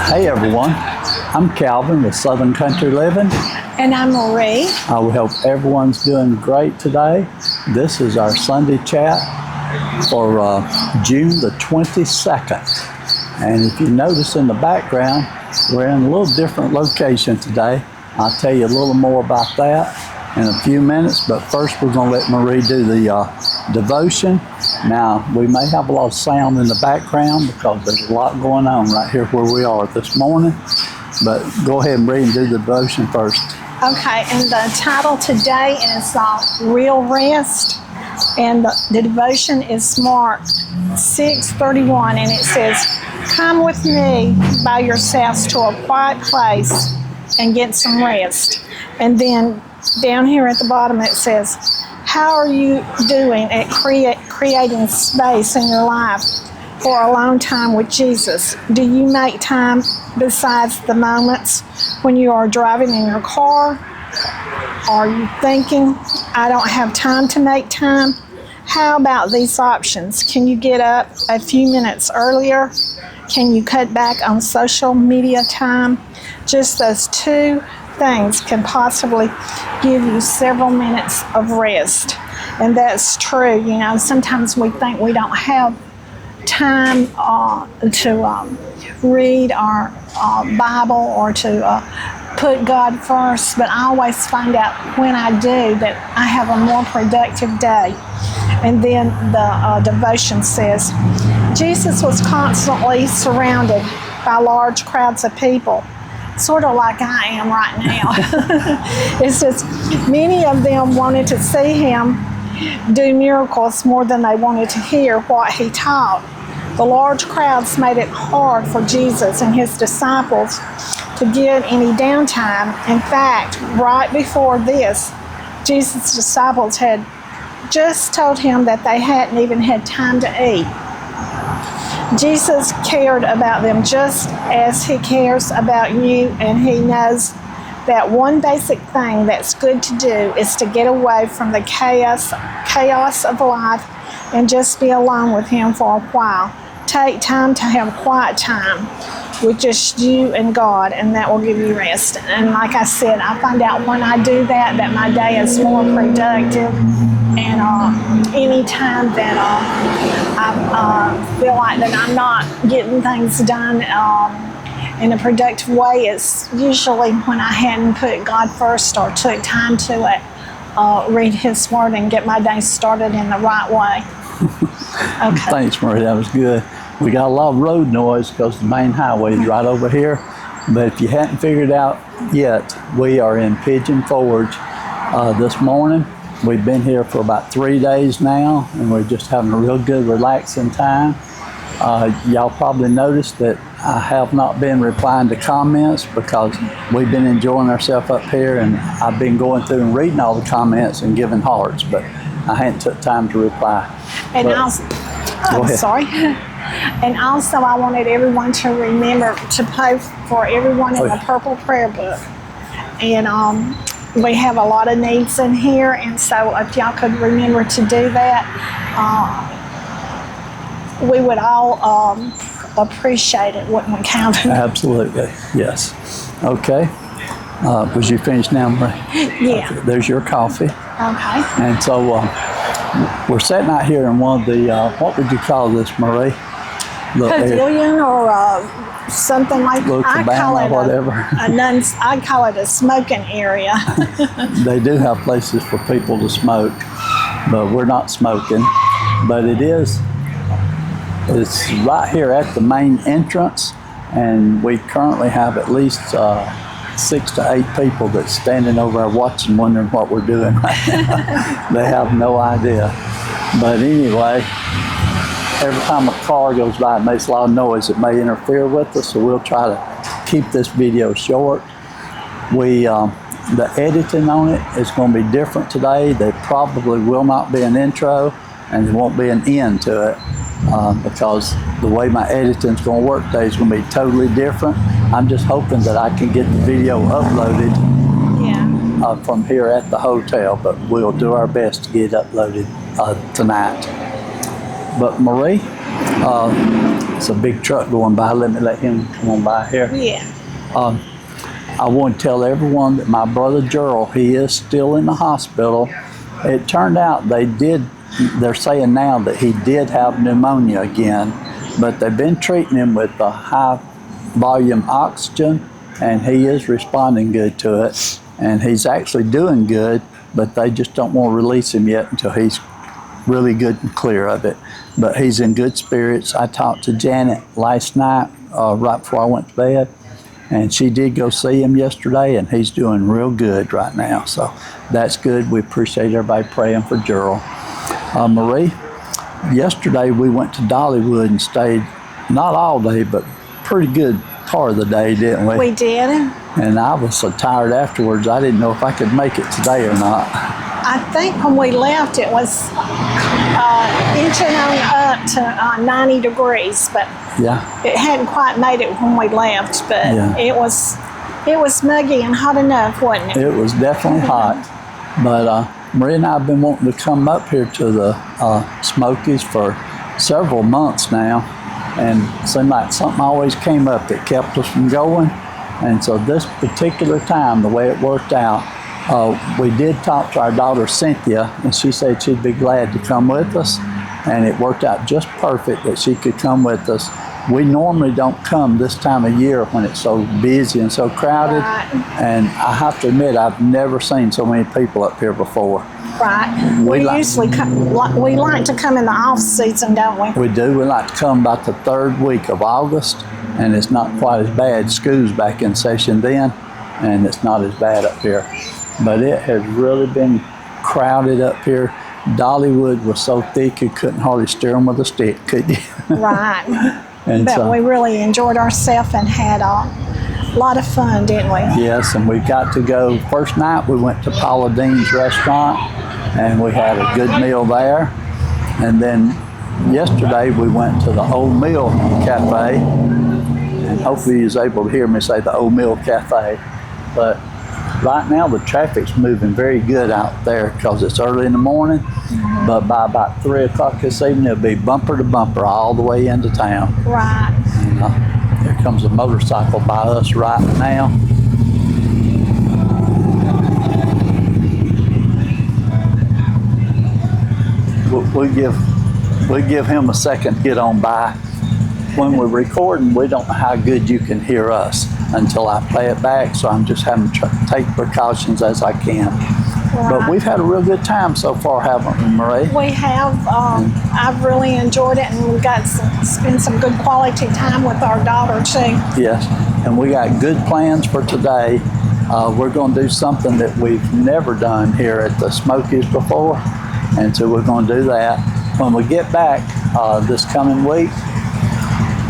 Hey everyone, I'm Calvin with Southern Country Living. And I'm Marie. We hope everyone's doing great today. This is our Sunday chat for June the 22nd. And if you notice in the background, we're in a little different location today. I'll tell you a little more about that in a few minutes, but first we're going to let Marie do the devotion. Now, we may have a lot of sound in the background because there's a lot going on right here where we are this morning, but go ahead, Marie, and do the devotion first. Okay, and the title today is Real Rest, and the devotion is Mark 6:31, and it says, "Come with me by yourselves to a quiet place and get some rest." And then down here at the bottom it says, "How are you doing at creating space in your life for alone time with Jesus? Do you make time besides the moments when you are driving in your car? Are you thinking, I don't have time to make time? How about these options? Can you get up a few minutes earlier? Can you cut back on social media time? Just those two things can possibly give you several minutes of rest." And that's true. You know, sometimes we think we don't have time to read our Bible or to put God first, but I always find out when I do that I have a more productive day. And then the devotion says, Jesus was constantly surrounded by large crowds of people, sort of like I am right now. It says, many of them wanted to see him do miracles more than they wanted to hear what he taught. The large crowds made it hard for Jesus and his disciples to get any downtime. In fact, right before this, Jesus' disciples had just told him that they hadn't even had time to eat. Jesus cared about them just as he cares about you, and he knows that one basic thing that's good to do is to get away from the chaos of life and just be alone with him for a while. Take time to have quiet time with just you and God, and that will give you rest. And like I said, I find out when I do that my day is more productive. And any time that I feel like that I'm not getting things done in a productive way, it's usually when I hadn't put God first or took time to read his word and get my day started in the right way. Okay. Thanks, Marie. That was good. We got a lot of road noise because the main highway is right over here. But if you hadn't figured out yet, we are in Pigeon Forge this morning. We've been here for about 3 days now, and we're just having a real good, relaxing time. Y'all probably noticed that I have not been replying to comments because we've been enjoying ourselves up here, and I've been going through and reading all the comments and giving hearts, but I hadn't took time to reply. And also, sorry. And also, I wanted everyone to remember to pray for everyone in the Purple Prayer Book. And we have a lot of needs in here, and so if y'all could remember to do that, we would all appreciate it, wouldn't we, Calvin? Absolutely, yes. Okay. Was you finished now, Marie? Yeah. Okay. There's your coffee. Okay. And so we're sitting out here in one of the, what would you call this, Marie? Pavilion or something like that. I call it whatever. I call it a smoking area. They do have places for people to smoke, but we're not smoking. But it's right here at the main entrance, and we currently have at least 6 to 8 people that's standing over there watching, wondering what we're doing right now. They have no idea. But anyway, every time a car goes by, it makes a lot of noise. It may interfere with us, so we'll try to keep this video short. The editing on it is going to be different today. There probably will not be an intro, and there won't be an end to it because the way my editing is going to work today is going to be totally different. I'm just hoping that I can get the video uploaded from here at the hotel, but we'll do our best to get it uploaded tonight. But Marie, It's a big truck going by. Let him come on by here. Yeah. I want to tell everyone that my brother Gerald, he is still in the hospital. It turned out they're saying now that he did have pneumonia again, but they've been treating him with the high volume oxygen, and he is responding good to it, and he's actually doing good, but they just don't want to release him yet until he's really good and clear of it. But he's in good spirits. I talked to Janet last night, right before I went to bed, and she did go see him yesterday, and he's doing real good right now. So that's good. We appreciate everybody praying for Gerald. Marie, yesterday we went to Dollywood and stayed, not all day, but pretty good part of the day, didn't we? We did. And I was so tired afterwards, I didn't know if I could make it today or not. I think when we left, it was inching on up to 90 degrees, but Yeah. it hadn't quite made it when we left. But Yeah. it was muggy and hot enough, wasn't it? It was definitely hot. But Marie and I have been wanting to come up here to the Smokies for several months now, and it seemed like something always came up that kept us from going. And so this particular time, the way it worked out, we did talk to our daughter Cynthia, and she said she'd be glad to come with us, and it worked out just perfect that she could come with us. We normally don't come this time of year when it's so busy and so crowded, Right. and I have to admit I've never seen so many people up here before. Right. We We like- usually come, we like to come in the off season, don't we? We do. We like to come about the 3rd week of August, and it's not quite as bad. School's back in session then, and it's not as bad up here. But it has really been crowded up here. Dollywood was so thick you couldn't hardly steer them with a stick, could you? Right. And But so, we really enjoyed ourselves and had a lot of fun, didn't we? yes, and we got to go. First night we went to Paula Dean's restaurant, and we had a good meal there. And then yesterday we went to the Old Mill Cafe, and hopefully you was able to hear me say the Old Mill Cafe. But right now the traffic's moving very good out there because it's early in the morning, but by about 3 o'clock this evening it'll be bumper to bumper all the way into town. Right. And, here comes a motorcycle by us right now. We'll give him a second to get on by. When we're recording, we don't know how good you can hear us until I play it back, so I'm just having to take precautions as I can. But we've had a real good time so far, haven't we, Marie? We have. I've really enjoyed it, and we got spend some good quality time with our daughter too. Yes, and we got good plans for today. We're going to do something that we've never done here at the Smokies before, and so we're going to do that. When we get back this coming week,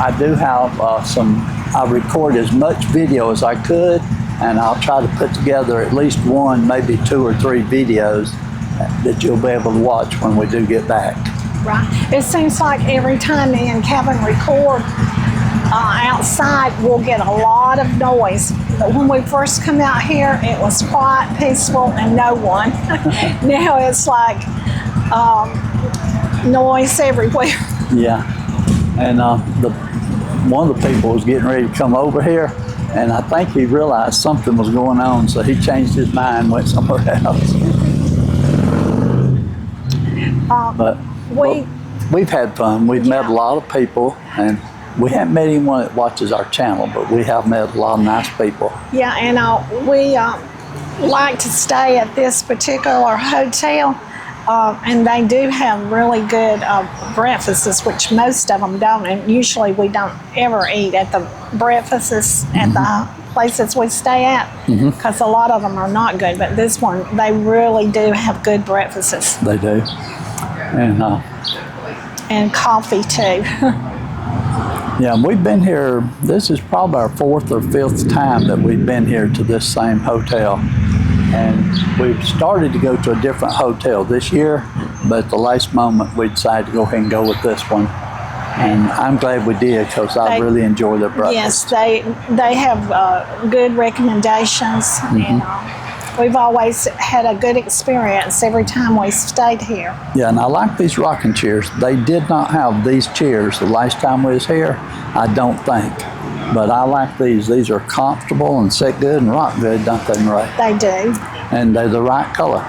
I do have I record as much video as I could, and I'll try to put together at least one, maybe 2 or 3 videos that you'll be able to watch when we do get back. Right. It seems like every time me and Kevin record outside, we'll get a lot of noise. But when we first come out here, it was quiet, peaceful, and no one. Now it's like noise everywhere. Yeah, and one of the people was getting ready to come over here, and I think he realized something was going on, so he changed his mind and went somewhere else. But we've had fun. We've met a lot of people, and we haven't met anyone that watches our channel, but we have met a lot of nice people. Yeah, and we like to stay at this particular hotel, and they do have really good breakfasts, which most of them don't, and usually we don't ever eat at the breakfasts at the places we stay at, because a lot of them are not good, but this one, they really do have good breakfasts. They do. And coffee too. Yeah, we've been here, this is probably our 4th or 5th time that we've been here to this same hotel. And we've started to go to a different hotel this year, but at the last moment we decided to go ahead and go with this one. And I'm glad we did, because I really enjoy their breakfast. Yes, they have good recommendations. we've always had a good experience every time we stayed here. Yeah, and I like these rocking chairs. They did not have these chairs the last time we was here, I don't think. But I like these. These are comfortable and sit good and rock good, don't they, Marie? They do. And they're the right color.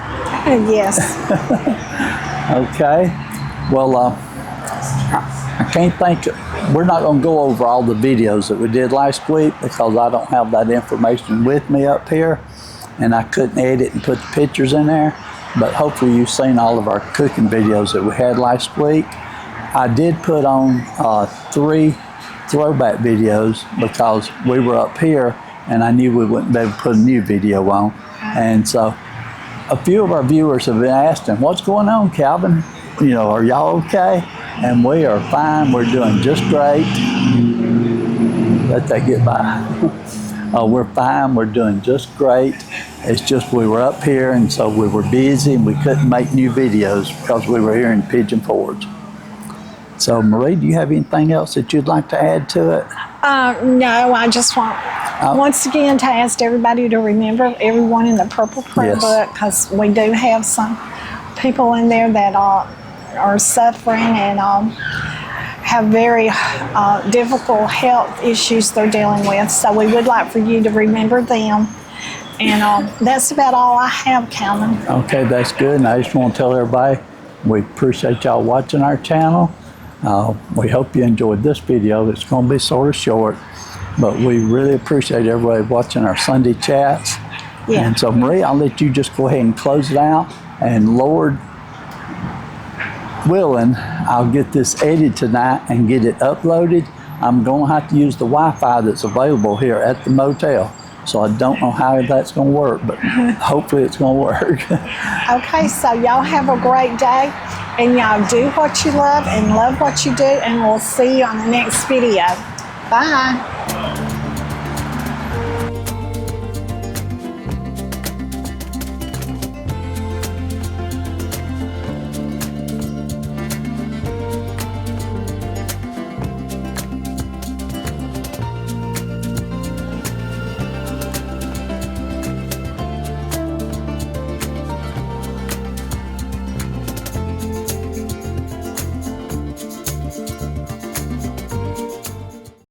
Yes. Okay. Well, I can't think. We're not going to go over all the videos that we did last week because I don't have that information with me up here, and I couldn't edit and put the pictures in there. But hopefully you've seen all of our cooking videos that we had last week. I did put on 3 throwback videos because we were up here and I knew we wouldn't be able to put a new video on. And so a few of our viewers have been asking, what's going on, Calvin? You know, are y'all okay? And we are fine. We're doing just great. Let that get by. We're fine. We're doing just great. It's just we were up here, and so we were busy, and we couldn't make new videos because we were here in Pigeon Forge. So, Marie, do you have anything else that you'd like to add to it? No, I just want once again to ask everybody to remember everyone in the Purple Prayer Book, because we do have some people in there that are suffering and have very difficult health issues they're dealing with. So we would like for you to remember them. And that's about all I have, Calvin. Okay, that's good. And I just want to tell everybody we appreciate y'all watching our channel. We hope you enjoyed this video. It's going to be sort of short, but we really appreciate everybody watching our Sunday chats. Yeah. And so, Marie, I'll let you just go ahead and close it out. And Lord willing, I'll get this edited tonight and get it uploaded. I'm going to have to use the Wi-Fi that's available here at the motel. So I don't know how that's going to work, but hopefully it's going to work. Okay, so y'all have a great day, and y'all do what you love and love what you do, and we'll see you on the next video. Bye.